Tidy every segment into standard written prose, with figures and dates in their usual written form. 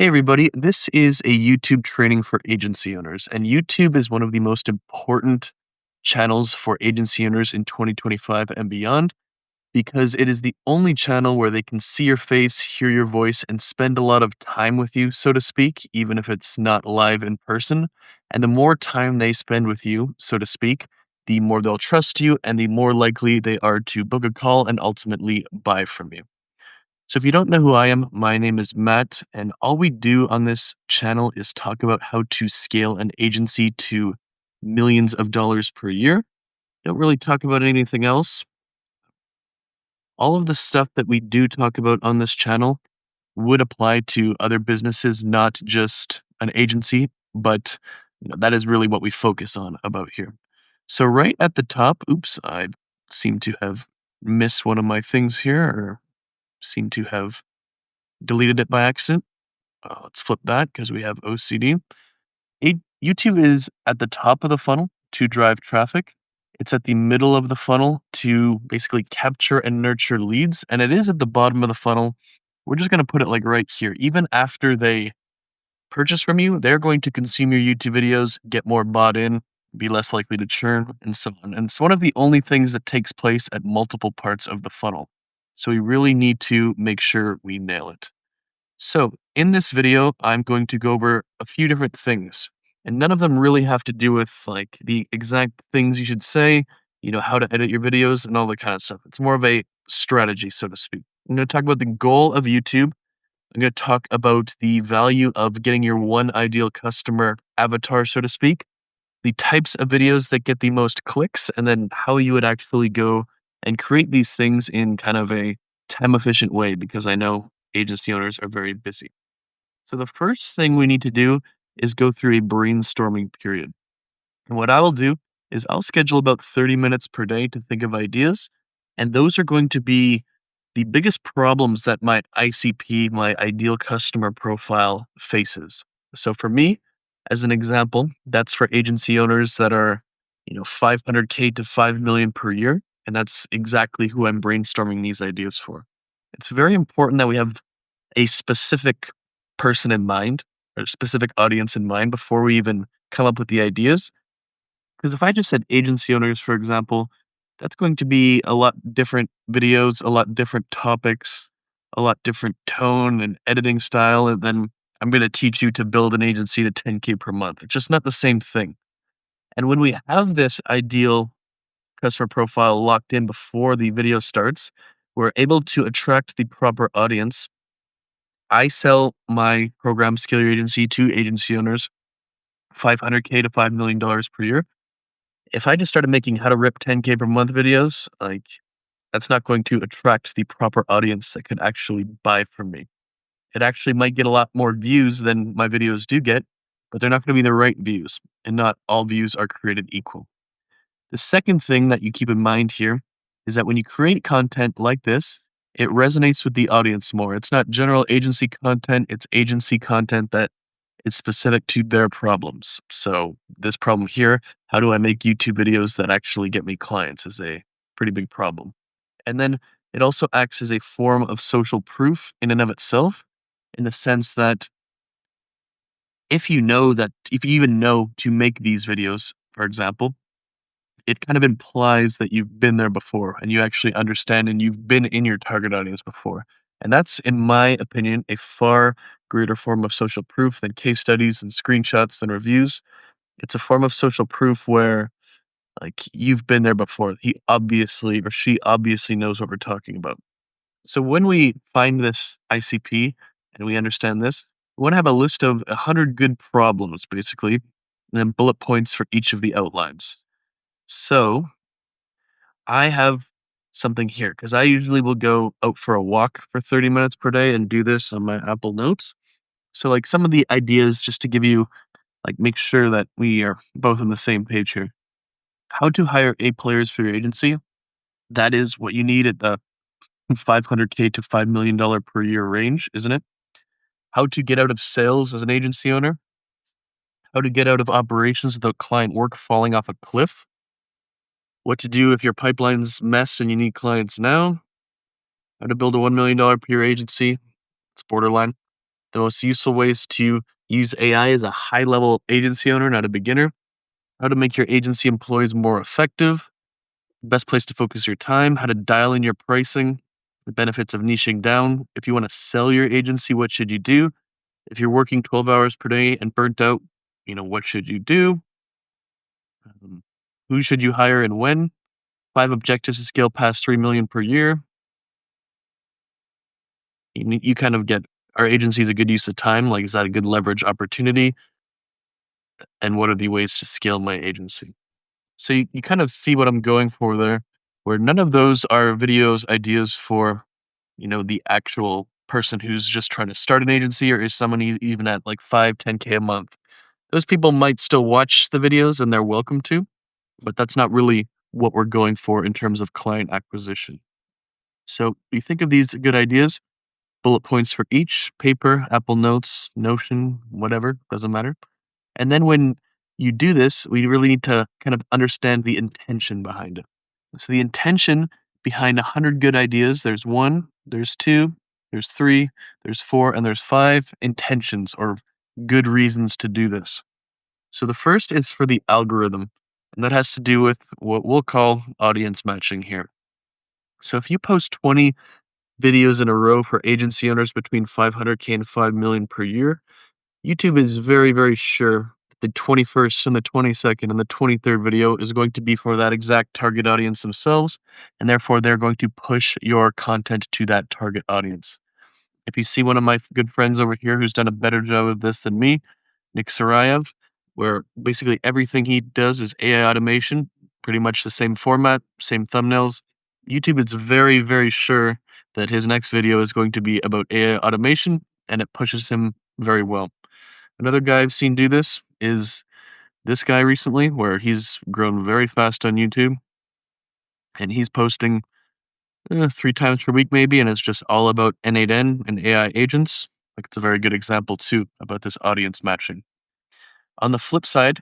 Hey everybody, this is a YouTube training for agency owners, and YouTube is one of the most important channels for agency owners in 2025 and beyond because it is the only channel where they can see your face, hear your voice, and spend a lot of time with you, so to speak, even if it's not live in person. And the more time they spend with you, so to speak, the more they'll trust you and the more likely they are to book a call and ultimately buy from you. So, if you don't know who I am, my name is Matt, and all we do on this channel is talk about how to scale an agency to millions of dollars per year. Don't really talk about anything else. All of the stuff that we do talk about on this channel would apply to other businesses, not just an agency, but that is really what we focus on about here. So, right at the top, oops, I seem to have missed one of my things here, or seem to have deleted it by accident. Let's flip that because we have OCD. YouTube is at the top of the funnel to drive traffic. It's at the middle of the funnel to basically capture and nurture leads. And it is at the bottom of the funnel. We're just going to put it like right here. Even after they purchase from you, they're going to consume your YouTube videos, get more bought in, be less likely to churn, and so on. And it's one of the only things that takes place at multiple parts of the funnel. So we really need to make sure we nail it. So, in this video, I'm going to go over a few different things, and none of them really have to do with like the exact things you should say, how to edit your videos and all that kind of stuff. It's more of a strategy, so to speak. I'm going to talk about the goal of YouTube. I'm going to talk about the value of getting your one ideal customer avatar, so to speak, the types of videos that get the most clicks, and then how you would actually go and create these things in kind of a time efficient way because I know agency owners are very busy. So, the first thing we need to do is go through a brainstorming period. And what I will do is I'll schedule about 30 minutes per day to think of ideas. And those are going to be the biggest problems that my ICP, my ideal customer profile, faces. So for me, as an example, that's for agency owners that are, 500K to 5 million per year. And that's exactly who I'm brainstorming these ideas for. It's very important that we have a specific person in mind or specific audience in mind before we even come up with the ideas. Because if I just said agency owners, for example, that's going to be a lot different videos, a lot different topics, a lot different tone and editing style. And then I'm going to teach you to build an agency to 10K per month. It's just not the same thing. And when we have this ideal customer profile locked in before the video starts, we're able to attract the proper audience. I sell my program Scale Your Agency to agency owners, 500K to $5 million per year. If I just started making how to rip 10K per month videos, like that's not going to attract the proper audience that could actually buy from me. It actually might get a lot more views than my videos do get, but they're not going to be the right views, and not all views are created equal. The second thing that you keep in mind here is that when you create content like this, it resonates with the audience more. It's not general agency content, it's agency content that is specific to their problems. So, this problem here, how do I make YouTube videos that actually get me clients, is a pretty big problem. And then it also acts as a form of social proof in and of itself, in the sense that if you even know to make these videos, for example, it kind of implies that you've been there before and you actually understand and you've been in your target audience before. And that's, in my opinion, a far greater form of social proof than case studies and screenshots and reviews. It's a form of social proof where, like, you've been there before. He obviously or she obviously knows what we're talking about. So when we find this ICP and we understand this, we want to have a list of 100 good problems, basically, and then bullet points for each of the outlines. So I have something here because I usually will go out for a walk for 30 minutes per day and do this on my Apple Notes. So, like, some of the ideas, just to give you, like, make sure that we are both on the same page here. How to hire A players for your agency. That is what you need at the 500K to $5 million per year range, isn't it? How to get out of sales as an agency owner. How to get out of operations without client work falling off a cliff. What to do if your pipeline's messed and you need clients now. How to build a $1 million per year agency. It's borderline. the most useful ways to use AI as a high level agency owner, not a beginner, how to make your agency employees more effective, the best place to focus your time, how to dial in your pricing, the benefits of niching down. If you want to sell your agency, what should you do? If you're working 12 hours per day and burnt out, what should you do? Um, who should you hire and when? 5 objectives to scale past 3 million per year. You kind of get, our agency is a good use of time. Like, is that a good leverage opportunity? And what are the ways to scale my agency? So you kind of see what I'm going for there, where none of those are videos, ideas for, the actual person who's just trying to start an agency or is someone even at like 5, 10K a month. Those people might still watch the videos and they're welcome to, but that's not really what we're going for in terms of client acquisition. So you think of these good ideas, bullet points for each: paper, Apple Notes, Notion, whatever, doesn't matter. And then when you do this, we really need to kind of understand the intention behind it. So the intention behind 100 good ideas, there's one, there's two, there's three, there's four, and there's five intentions or good reasons to do this. So the first is for the algorithm, and that has to do with what we'll call audience matching here. So if you post 20 videos in a row for agency owners between 500K and 5 million per year, YouTube is very, very sure that the 21st and the 22nd and the 23rd video is going to be for that exact target audience themselves, and therefore they're going to push your content to that target audience. If you see one of my good friends over here who's done a better job of this than me, Nick Sarayev, where basically everything he does is AI automation, pretty much the same format, same thumbnails. YouTube is very, very sure that his next video is going to be about AI automation, and it pushes him very well. Another guy I've seen do this is this guy recently, where he's grown very fast on YouTube, and he's posting 3 times per week maybe, and it's just all about N8N and AI agents. Like, it's a very good example too about this audience matching. On the flip side,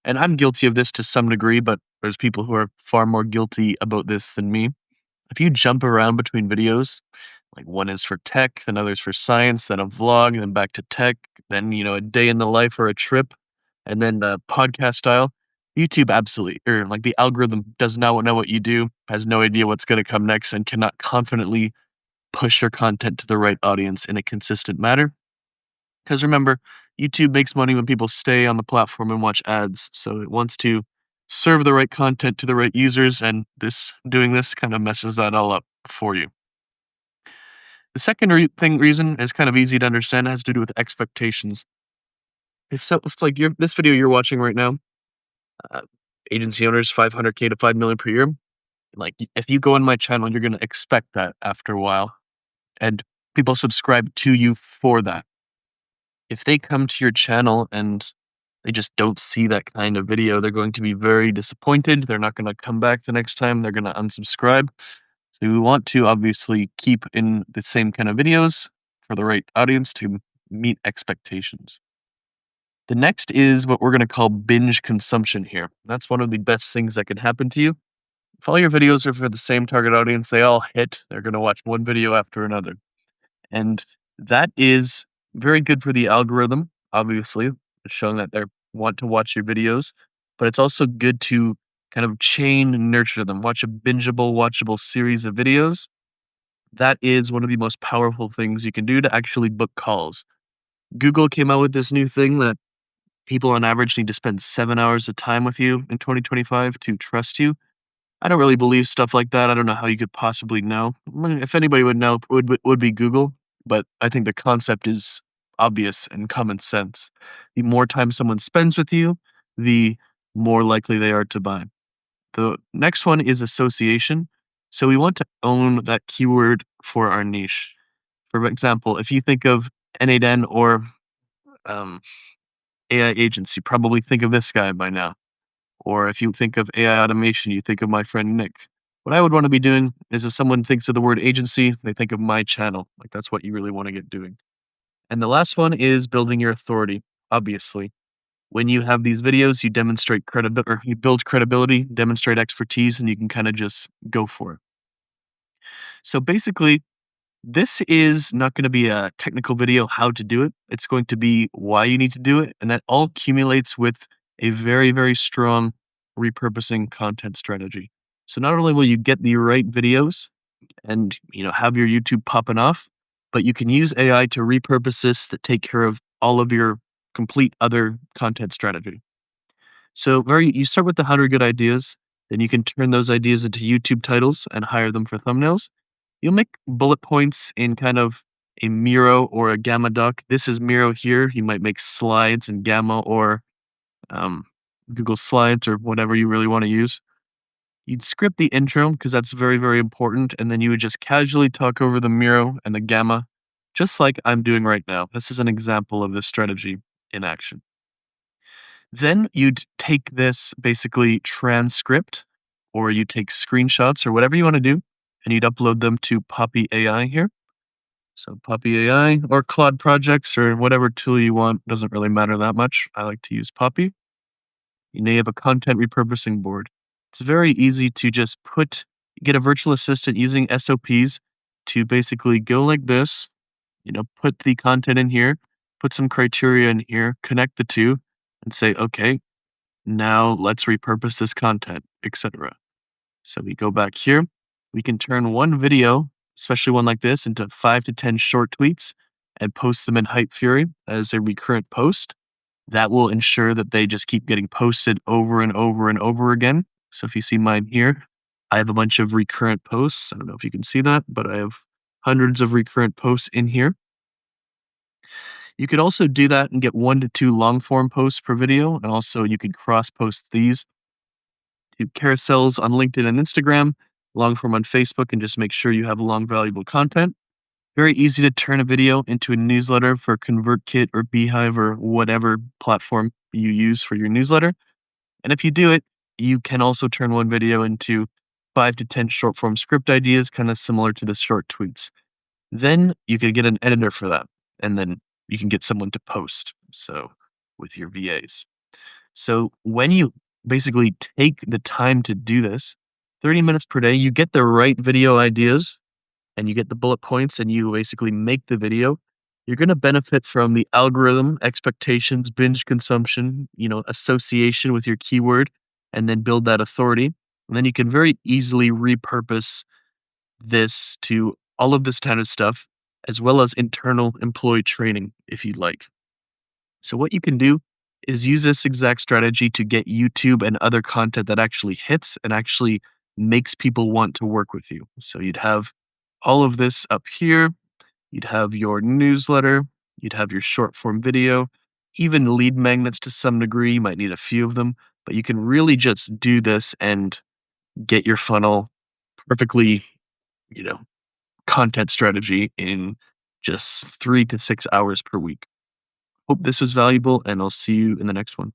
and I'm guilty of this to some degree, but there's people who are far more guilty about this than me. If you jump around between videos, like one is for tech, then others for science, then a vlog, then back to tech, then a day in the life or a trip, and then podcast style, YouTube absolutely, or like the algorithm does not know what you do, has no idea what's going to come next, and cannot confidently push your content to the right audience in a consistent manner. Because remember, YouTube makes money when people stay on the platform and watch ads. So it wants to serve the right content to the right users, and doing this kind of messes that all up for you. The second reason is kind of easy to understand. It has to do with expectations. If like this video you're watching right now, uh, agency owners 500K to 5 million per year, like if you go on my channel, you're going to expect that after a while, and people subscribe to you for that. If they come to your channel and they just don't see that kind of video, they're going to be very disappointed. They're not going to come back the next time. They're going to unsubscribe. So we want to obviously keep in the same kind of videos for the right audience to meet expectations. The next is what we're going to call binge consumption here. That's one of the best things that can happen to you. If all your videos are for the same target audience, they all hit, they're going to watch one video after another. And that is very good for the algorithm, obviously. It's showing that they want to watch your videos, but it's also good to kind of chain and nurture them. Watch a bingeable, watchable series of videos. That is one of the most powerful things you can do to actually book calls. Google came out with this new thing that people on average need to spend 7 hours of time with you in 2025 to trust you. I don't really believe stuff like that. I don't know how you could possibly know. I mean, if anybody would know, it would be Google. But I think the concept is obvious and common sense. The more time someone spends with you, the more likely they are to buy. The next one is association. So we want to own that keyword for our niche. For example, if you think of N8N or um, AI agents, you probably think of this guy by now. Or if you think of AI automation, you think of my friend Nick. What I would want to be doing is if someone thinks of the word agency, they think of my channel. Like, that's what you really want to get doing. And the last one is building your authority. Obviously, when you have these videos, you demonstrate credibility, or you build credibility, demonstrate expertise, and you can kind of just go for it. So basically, This is not going to be a technical video how to do it. It's going to be why you need to do it. And that all accumulates with a very, very strong repurposing content strategy. So not only will you get the right videos and have your YouTube popping off, but you can use AI to repurpose this to take care of all of your complete other content strategy. So you start with the 100 good ideas, then you can turn those ideas into YouTube titles and hire them for thumbnails. You'll make bullet points in kind of a Miro or a Gamma doc. This is Miro here. You might make slides in Gamma or um, Google Slides or whatever you really want to use. You'd script the intro because that's very, very important. And then you would just casually talk over the Miro and the Gamma, just like I'm doing right now. This is an example of this strategy in action. Then you'd take this basically transcript, or you take screenshots or whatever you want to do, and you'd upload them to Poppy AI here. So Poppy AI or Claude projects or whatever tool you want, doesn't really matter that much. I like to use Poppy. You may have a content repurposing board. It's very easy to just get a virtual assistant using SOPs to basically go like this, put the content in here, put some criteria in here, connect the two, and say, okay, now let's repurpose this content, etc. So we go back here. We can turn one video, especially one like this, into 5 to 10 short tweets and post them in Hype Fury as a recurrent post. That will ensure that they just keep getting posted over and over and over again. So if you see mine here, I have a bunch of recurrent posts. I don't know if you can see that, but I have hundreds of recurrent posts in here. You could also do that and get 1 to 2 long form posts per video. And also you could cross post these to carousels on LinkedIn and Instagram, long form on Facebook, and just make sure you have long, valuable content. Very easy to turn a video into a newsletter for ConvertKit or Beehive or whatever platform you use for your newsletter. And if you do it, you can also turn one video into 5 to 10 short form script ideas, kind of similar to the short tweets. Then you can get an editor for that, and then you can get someone to post. So with your VAs. So when you basically take the time to do this, 30 minutes per day, you get the right video ideas and you get the bullet points and you basically make the video. You're going to benefit from the algorithm, expectations, binge consumption, association with your keyword, and then build that authority. And then you can very easily repurpose this to all of this kind of stuff, as well as internal employee training if you'd like. So what you can do is use this exact strategy to get YouTube and other content that actually hits and actually makes people want to work with you. So you'd have all of this up here. You'd have your newsletter. You'd have your short form video, even lead magnets to some degree. You might need a few of them, but you can really just do this and get your funnel perfectly, content strategy in just 3 to 6 hours per week. Hope this was valuable, and I'll see you in the next one.